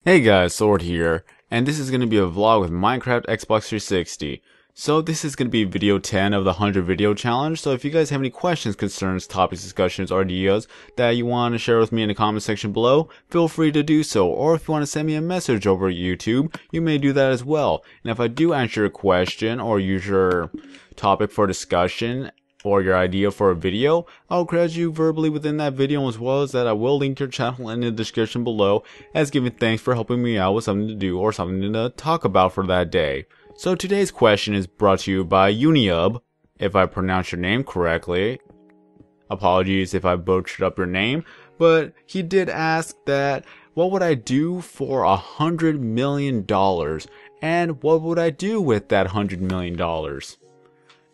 Hey guys, Sword here, and this is going to be a vlog with Minecraft Xbox 360. So this is going to be video 10 of the 100 video challenge, so if you guys have any questions, concerns, topics, discussions, or ideas that you want to share with me in the comment section below, feel free to do so, or if you want to send me a message over YouTube, you may do that as well. And if I do answer your question or use your topic for discussion, or your idea for a video, I'll credit you verbally within that video, as well as that I will link your channel in the description below as giving thanks for helping me out with something to do or something to talk about for that day. So today's question is brought to you by Uniubb, if I pronounced your name correctly. Apologies if I butchered up your name, but he did ask that what would I do for $100 million, and what would I do with that $100 million?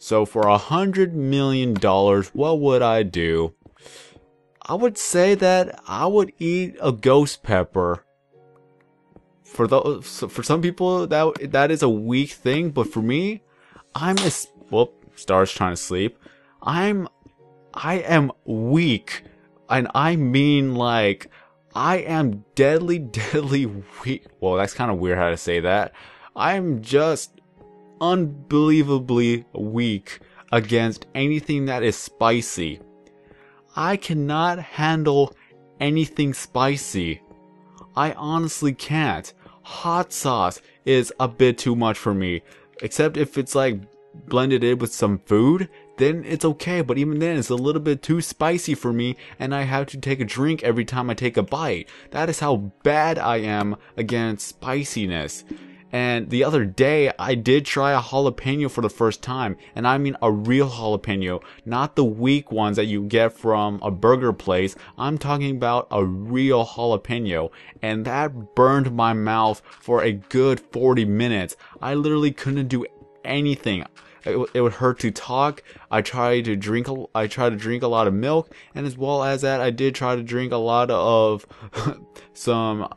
So for $100 million, what would I do? I would say that I would eat a ghost pepper. For some people, that is a weak thing, but for me, Star's trying to sleep. I am weak, and I mean like I am deadly weak. Well, that's kind of weird how to say that. I'm just unbelievably weak against anything that is spicy. I cannot handle anything spicy. I honestly can't. Hot sauce is a bit too much for me, except if it's like blended in with some food, then it's okay, but even then it's a little bit too spicy for me, and I have to take a drink every time I take a bite. That is how bad I am against spiciness. And the other day, I did try a jalapeno for the first time. And I mean a real jalapeno. Not the weak ones that you get from a burger place. I'm talking about a real jalapeno. And that burned my mouth for a good 40 minutes. I literally couldn't do anything. It would hurt to talk. I tried to drink a lot of milk. And as well as that, I did try to drink a lot of some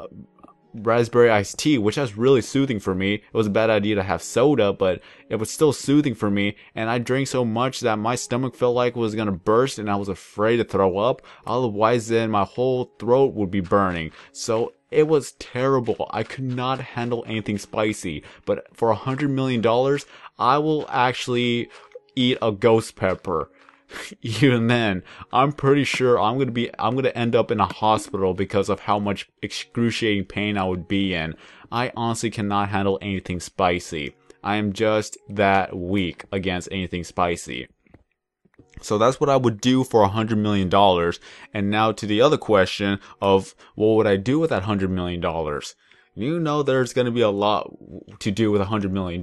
raspberry iced tea, which was really soothing for me. It was a bad idea to have soda, but it was still soothing for me, and I drank so much that my stomach felt like it was gonna burst, and I was afraid to throw up. Otherwise, then my whole throat would be burning. So it was terrible. I could not handle anything spicy. But for $100 million, I will actually eat a ghost pepper. Even then, I'm pretty sure I'm gonna end up in a hospital because of how much excruciating pain I would be in. I honestly cannot handle anything spicy. I am just that weak against anything spicy. So that's what I would do for $100 million. And now to the other question of what would I do with that $100 million? You know there's going to be a lot to do with $100 million.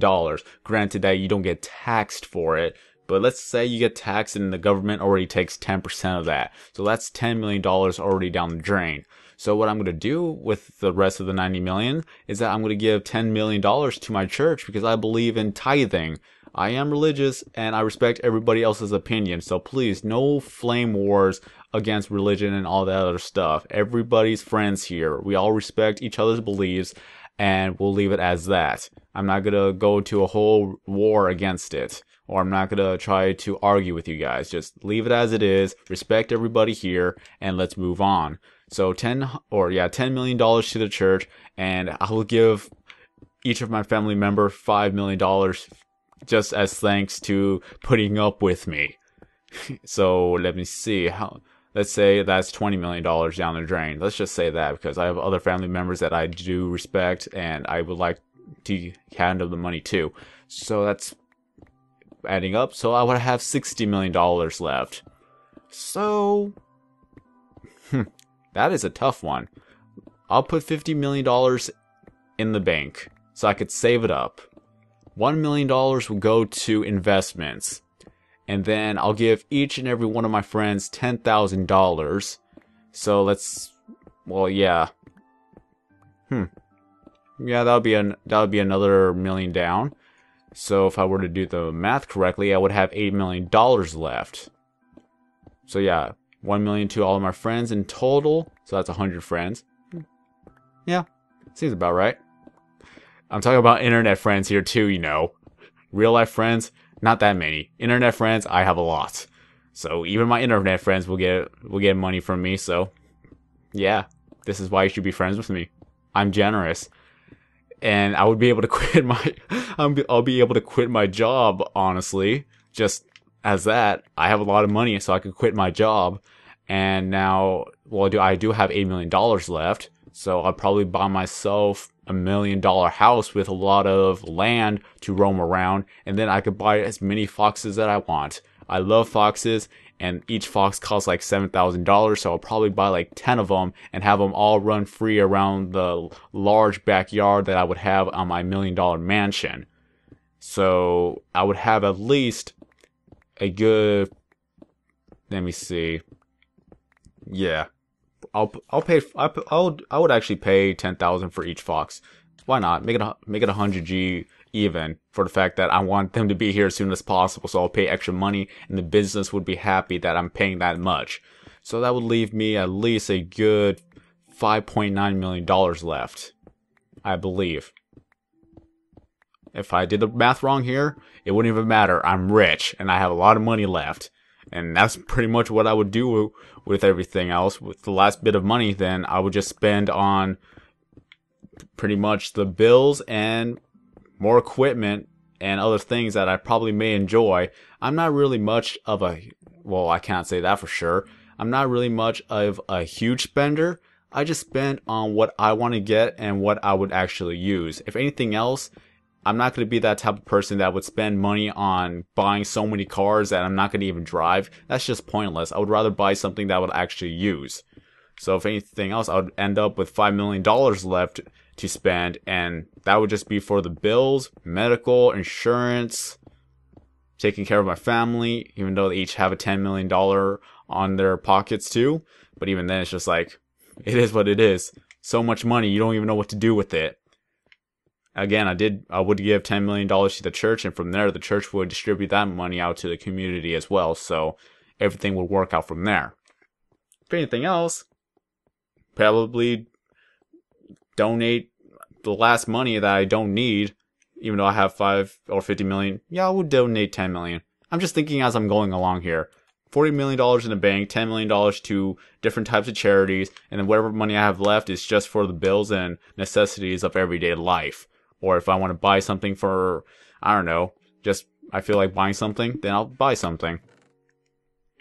Granted that you don't get taxed for it. But let's say you get taxed and the government already takes 10% of that. So that's $10 million already down the drain. So what I'm going to do with the rest of the $90 million is that I'm going to give $10 million to my church because I believe in tithing. I am religious and I respect everybody else's opinion. So please, no flame wars against religion and all that other stuff. Everybody's friends here. We all respect each other's beliefs, and we'll leave it as that. I'm not going to go to a whole war against it. Or I'm not going to try to argue with you guys. Just leave it as it is. Respect everybody here. And let's move on. So $10 million to the church. And I will give each of my family member $5 million just as thanks to putting up with me. So let me see. Let's say that's $20 million down the drain. Let's just say that because I have other family members that I do respect. And I would like to handle the money too. So that's adding up, so I would have $60 million left. So that is a tough one. I'll put $50 million in the bank so I could save it up. $1 million will go to investments, and then I'll give each and every one of my friends $10,000. So yeah, that would be another million down. So if I were to do the math correctly, I would have $8 million left. So yeah, 1 million to all of my friends in total. So that's 100 friends. Yeah, seems about right. I'm talking about internet friends here too, you know. Real life friends, not that many. Internet friends, I have a lot. So even my internet friends will get money from me. So yeah, this is why you should be friends with me. I'm generous. And I would be able to quit my, I'll be able to quit my job, honestly. Just as that, I have a lot of money, so I could quit my job. And now, well, I do have $8 million left. So I'll probably buy myself $1 million house with a lot of land to roam around. And then I could buy as many foxes that I want. I love foxes, and each fox costs like $7,000, so I'll probably buy like 10 of them and have them all run free around the large backyard that I would have on my $1 million mansion. So I would have at least a good, let me see. Yeah, I would actually pay 10,000 for each fox. Why not? Make it 100G even, for the fact that I want them to be here as soon as possible, so I'll pay extra money and the business would be happy that I'm paying that much. So that would leave me at least a good $5.9 million left, I believe. If I did the math wrong here, it wouldn't even matter. I'm rich and I have a lot of money left. And that's pretty much what I would do with everything else. With the last bit of money, then I would just spend on pretty much the bills and more equipment and other things that I probably may enjoy. I'm not really much of a, well, I can't say that for sure. I'm not really much of a huge spender. I just spend on what I want to get and what I would actually use. If anything else, I'm not going to be that type of person that would spend money on buying so many cars that I'm not going to even drive. That's just pointless. I would rather buy something that I would actually use. So if anything else, I would end up with $5 million left to spend, and that would just be for the bills, medical, insurance, taking care of my family, even though they each have a $10 million on their pockets too. But even then, it's just like, it is what it is. So much money, you don't even know what to do with it. Again, I would give $10 million to the church, and from there, the church would distribute that money out to the community as well. So everything would work out from there. If anything else, probably donate the last money that I don't need, even though I have 5 or 50 million. Yeah, I would donate 10 million. I'm just thinking as I'm going along here. $40 million in the bank, $10 million to different types of charities, and then whatever money I have left is just for the bills and necessities of everyday life. Or if I want to buy something for, I don't know, just I feel like buying something, then I'll buy something.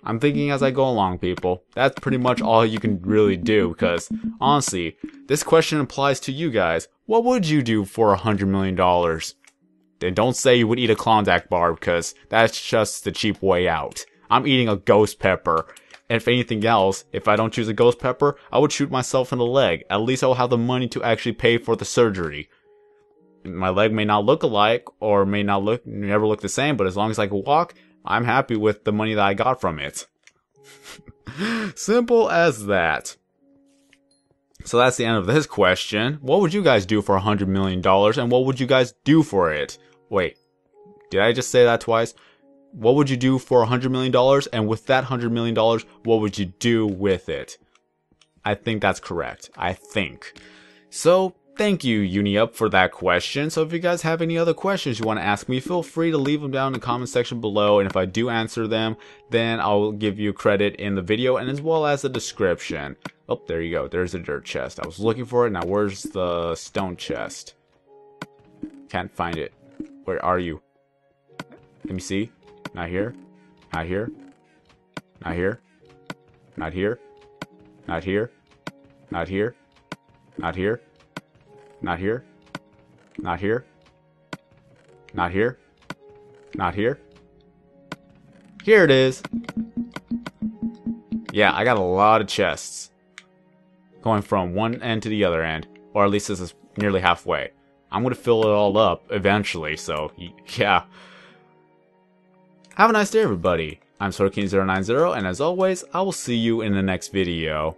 I'm thinking as I go along, people. That's pretty much all you can really do, because, honestly, this question applies to you guys. What would you do for $100 million? Then don't say you would eat a Klondike bar, because that's just the cheap way out. I'm eating a ghost pepper. And if anything else, if I don't choose a ghost pepper, I would shoot myself in the leg. At least I'll have the money to actually pay for the surgery. My leg may not look alike, or may not never look the same, but as long as I can walk, I'm happy with the money that I got from it. Simple as that. So that's the end of this question. What would you guys do for $100 million, and what would you guys do for it? Wait, did I just say that twice? What would you do for $100 million, and with that $100 million, what would you do with it? I think that's correct. I think. So, thank you, Uniubb, for that question. So if you guys have any other questions you want to ask me, feel free to leave them down in the comment section below. And if I do answer them, then I'll give you credit in the video and as well as the description. Oh, there you go. There's the dirt chest. I was looking for it. Now, where's the stone chest? Can't find it. Where are you? Let me see. Not here. Not here. Not here. Not here. Not here. Not here. Not here. Not here. Not here. Not here. Not here. Here it is. Yeah, I got a lot of chests. Going from one end to the other end. Or at least this is nearly halfway. I'm going to fill it all up eventually, so yeah. Have a nice day, everybody. I'm SorKing090, and as always, I will see you in the next video.